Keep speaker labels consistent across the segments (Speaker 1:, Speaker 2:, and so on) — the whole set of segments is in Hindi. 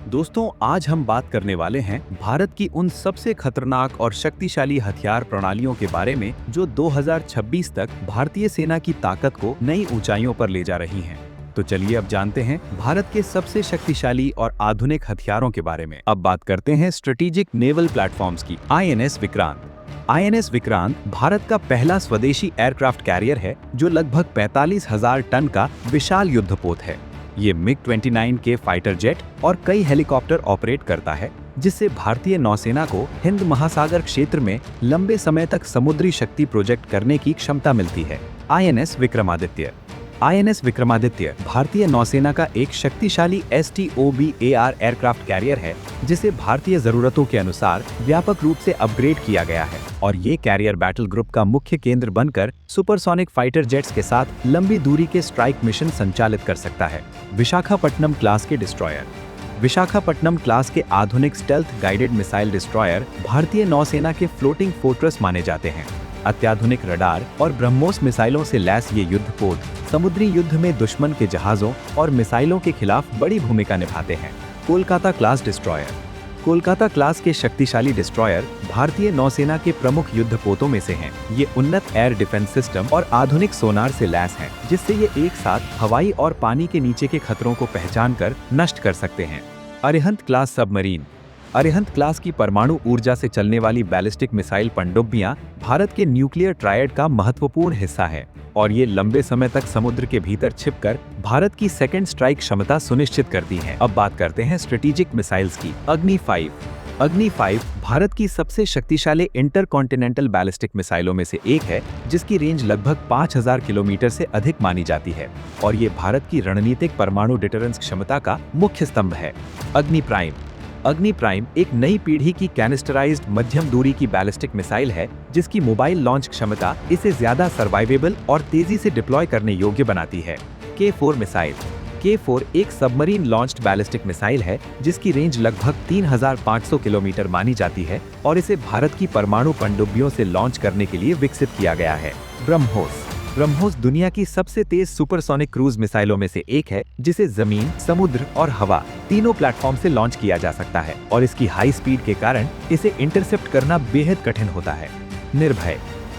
Speaker 1: दोस्तों, आज हम बात करने वाले हैं भारत की उन सबसे खतरनाक और शक्तिशाली हथियार प्रणालियों के बारे में जो 2026 तक भारतीय सेना की ताकत को नई ऊंचाइयों पर ले जा रही हैं। तो चलिए अब जानते हैं भारत के सबसे शक्तिशाली और आधुनिक हथियारों के बारे में। अब बात करते हैं स्ट्रेटेजिक नेवल प्लेटफॉर्म्स की। आईएनएस विक्रांत। आईएनएस विक्रांत भारत का पहला स्वदेशी एयरक्राफ्ट कैरियर है जो लगभग 45,000 टन का विशाल युद्धपोत है। ये मिग-29 के फाइटर जेट और कई हेलीकॉप्टर ऑपरेट करता है, जिससे भारतीय नौसेना को हिंद महासागर क्षेत्र में लंबे समय तक समुद्री शक्ति प्रोजेक्ट करने की क्षमता मिलती है। आईएनएस विक्रमादित्य। आईएनएस विक्रमादित्य भारतीय नौसेना का एक शक्तिशाली STOBAR एयरक्राफ्ट कैरियर है, जिसे भारतीय जरूरतों के अनुसार व्यापक रूप से अपग्रेड किया गया है और ये कैरियर बैटल ग्रुप का मुख्य केंद्र बनकर सुपरसोनिक फाइटर जेट्स के साथ लंबी दूरी के स्ट्राइक मिशन संचालित कर सकता है। विशाखापट्टनम क्लास के डिस्ट्रॉयर। विशाखापट्टनम क्लास के आधुनिक स्टेल्थ गाइडेड मिसाइल डिस्ट्रॉयर भारतीय नौसेना के फ्लोटिंग फोर्ट्रेस माने जाते हैं। अत्याधुनिक रडार और ब्रह्मोस मिसाइलों से लैस ये युद्धपोत समुद्री युद्ध में दुश्मन के जहाजों और मिसाइलों के खिलाफ बड़ी भूमिका निभाते हैं। Kolkata class destroyer. Kolkata class के शक्तिशाली डिस्ट्रॉयर भारतीय नौसेना के प्रमुख युद्धपोतों में से हैं। ये उन्नत एयर डिफेंस सिस्टम और आधुनिक सोनार से लैस हैं, जिससे ये एक साथ हवाई और पानी के नीचे के खतरों को पहचान कर नष्ट कर सकते हैं। Arihant class submarine. Arihant class की परमाणु ऊर्जा से चलने वाली बैलिस्टिक मिसाइल पनडुब्बियां भारत के न्यूक्लियर ट्रायड का महत्वपूर्ण हिस्सा है और ये लंबे समय तक समुद्र के भीतर छिपकर भारत की सेकंड स्ट्राइक क्षमता सुनिश्चित करती हैं। अब बात करते हैं स्ट्रेटेजिक मिसाइल्स की। अग्नि 5। अग्नि 5 भारत की सबसे शक्तिशाली इंटरकॉन्टिनेंटल बैलिस्टिक मिसाइलों में से एक है, जिसकी रेंज लगभग 5,000 किलोमीटर से अधिक मानी जाती है और ये भारत की रणनीतिक परमाणु डिटरेंस क्षमता का मुख्य स्तंभ है। अग्नि प्राइम। अग्नि प्राइम एक नई पीढ़ी की कैनिस्टराइज्ड मध्यम दूरी की बैलिस्टिक मिसाइल है, जिसकी मोबाइल लॉन्च क्षमता इसे ज्यादा सर्वाइवेबल और तेजी से डिप्लॉय करने योग्य बनाती है। K4 missile. K4 एक सबमरीन लॉन्च्ड बैलिस्टिक मिसाइल है, जिसकी रेंज लगभग 3,500 किलोमीटर मानी जाती है और इसे भारत की परमाणु पनडुब्बियों से लॉन्च करने के लिए विकसित किया गया है। ब्रह्मोस। ब्रह्मोस दुनिया की सबसे तेज सुपरसोनिक क्रूज मिसाइलों में से एक है, जिसे जमीन, समुद्र और हवा तीनों प्लेटफॉर्म से लॉन्च किया जा सकता है और इसकी हाई स्पीड के कारण इसे इंटरसेप्ट करना बेहद कठिन होता है। निर्भय।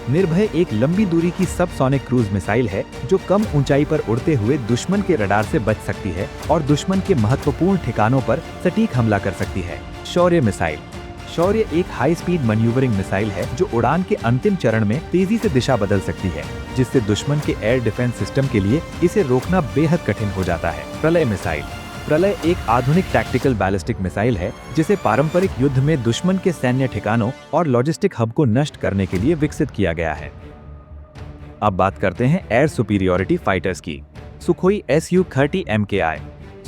Speaker 1: निर्भय एक लंबी दूरी की सबसोनिक क्रूज मिसाइल है जो कम ऊंचाई पर उड़ते हुए दुश्मन के रडार से बच सकती है और दुश्मन के महत्वपूर्ण ठिकानों पर सटीक हमला कर सकती है। शौर्य मिसाइल। शौर्य एक हाई स्पीड मैन्यूवरिंग मिसाइल है जो उड़ान के अंतिम चरण में तेजी से दिशा बदल सकती है, जिससे दुश्मन के एयर डिफेंस सिस्टम के लिए इसे रोकना बेहद कठिन हो जाता है। प्रलय मिसाइल। प्रलय एक आधुनिक टैक्टिकल बैलिस्टिक मिसाइल है, जिसे पारंपरिक युद्ध में दुश्मन के सैन्य ठिकानों और लॉजिस्टिक हब को नष्ट करने के लिए विकसित किया गया है। अब बात करते हैं एयर सुपीरियोरिटी फाइटर्स की। Sukhoi Su-30 MKI।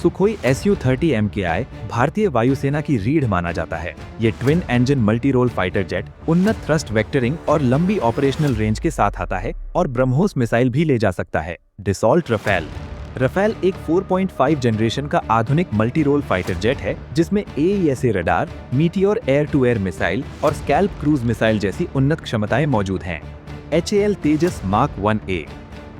Speaker 1: Sukhoi Su-30 MKI भारतीय वायुसेना की रीढ़ माना जाता है। ये twin engine multi role fighter jet उन्नत थ्रस्ट वेक्टरिंग और लंबी ऑपरेशनल रेंज के साथ आता है और ब्रह्मोस मिसाइल भी ले जा सकता है। Dassault Rafale. रफेल एक 4.5 जनरेशन का आधुनिक मल्टी रोल फाइटर जेट है, जिसमें AESA radar, meteor air to air missile और स्कैल्प क्रूज मिसाइल जैसी उन्नत क्षमताएं मौजूद हैं। HAL Tejas mark 1A।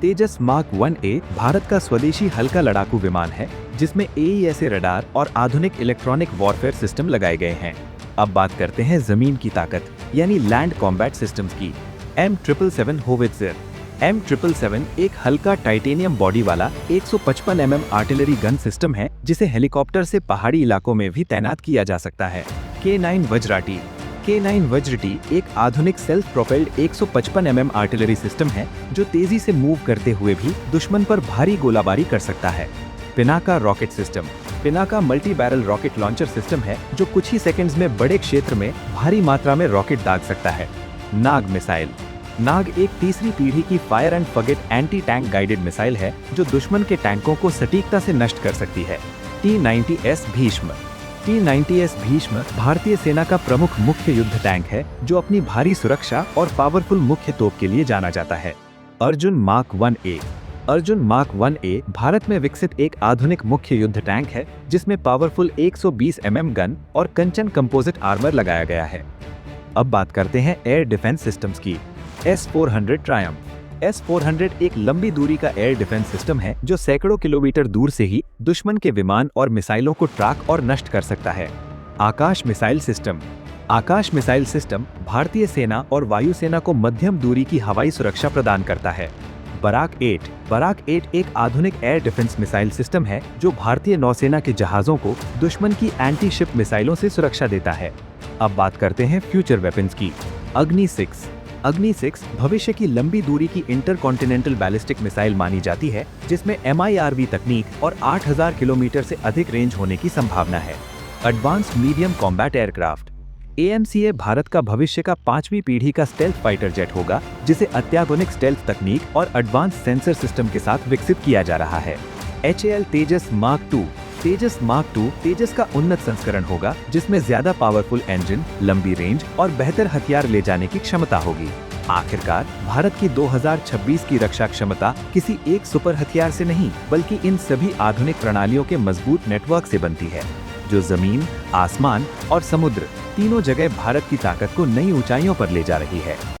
Speaker 1: Tejas mark 1A Bharat का स्वदेशी हल्का लड़ाकू विमान है, जिसमें AESA रडार और आधुनिक इलेक्ट्रॉनिक वॉरफेयर सिस्टम लगाए गए हैं। अब बात करते हैं जमीन की ताकत यानी लैंड कॉम्बैट सिस्टम्स की। M777 howitzer. M777 एक हल्का टाइटेनियम बॉडी वाला 155 mm आर्टिलरी गन सिस्टम है, जिसे हेलीकॉप्टर से पहाड़ी इलाकों में भी तैनात किया जा सकता है। K9 वज्राटी। K9 वज्रटी एक आधुनिक self propelled 155 mm artillery system है, जो तेजी से मूव करते हुए भी दुश्मन पर भारी गोलाबारी कर सकता है। Pinaka rocket system. Pinaka multi barrel rocket launcher system है, जो कुछ ही सेकंड्स में बड़े क्षेत्र में भारी मात्रा में रॉकेट दाग सकता है। नाग मिसाइल। नाग एक तीसरी पीढ़ी की fire and forget anti tank guided missile है, जो दुश्मन के टैंकों को सटीकता से नष्ट कर सकती है। T-90S भीष्म। T-90S भीष्म भारतीय सेना का प्रमुख मुख्य युद्ध टैंक है, जो अपनी भारी सुरक्षा और पावरफुल मुख्य तोप के लिए जाना जाता है। Arjun mark 1A। Arjun mark 1A Bharat में विकसित एक आधुनिक मुख्य युद्ध टैंक है, जिसमें पावरफुल 120 mm गन और कंचन कंपोजिट आर्मर लगाया गया है। अब बात करते हैं एयर डिफेंस सिस्टम्स की। S-400 Triumph. S-400 एक लंबी दूरी का एयर डिफेंस सिस्टम है जो सैकड़ों किलोमीटर दूर से ही दुश्मन के विमान और मिसाइलों को ट्रैक और नष्ट कर सकता है। आकाश मिसाइल सिस्टम। आकाश मिसाइल सिस्टम भारतीय सेना और वायुसेना को मध्यम दूरी की हवाई सुरक्षा प्रदान करता है। बराक-8 एक आधुनिक एयर डिफेंस मिसाइल सिस्टम है जो भारतीय नौसेना के जहाजों को दुश्मन की एंटी शिप मिसाइलों से सुरक्षा देता है। अब बात करते हैं फ्यूचर वेपन्स की। अग्नि-6 भविष्य की लंबी दूरी की इंटरकॉन्टिनेंटल बैलिस्टिक मिसाइल मानी जाती है, जिसमें MIRV तकनीक और 8000 किलोमीटर से अधिक रेंज होने की संभावना है। Advanced medium combat aircraft. AMCA Bharat का भविष्य का 5वीं पीढ़ी का स्टेल्थ फाइटर जेट होगा, जिसे अत्याधुनिक स्टेल्थ तकनीक और एडवांस सेंसर सिस्टम के साथ विकसित किया जा रहा है। HAL Tejas mark II। तेजस का उन्नत संस्करण होगा, जिसमें ज्यादा पावरफुल इंजन, लंबी रेंज और बेहतर हथियार ले जाने की क्षमता होगी। आखिरकार भारत की 2026 की रक्षा क्षमता किसी एक सुपर हथियार से नहीं, बल्कि इन सभी आधुनिक प्रणालियों के मजबूत नेटवर्क से बनती है, जो जमीन, आसमान और समुद्र तीनों जगह भारत की ताकत को नई ऊंचाइयों पर ले जा रही है।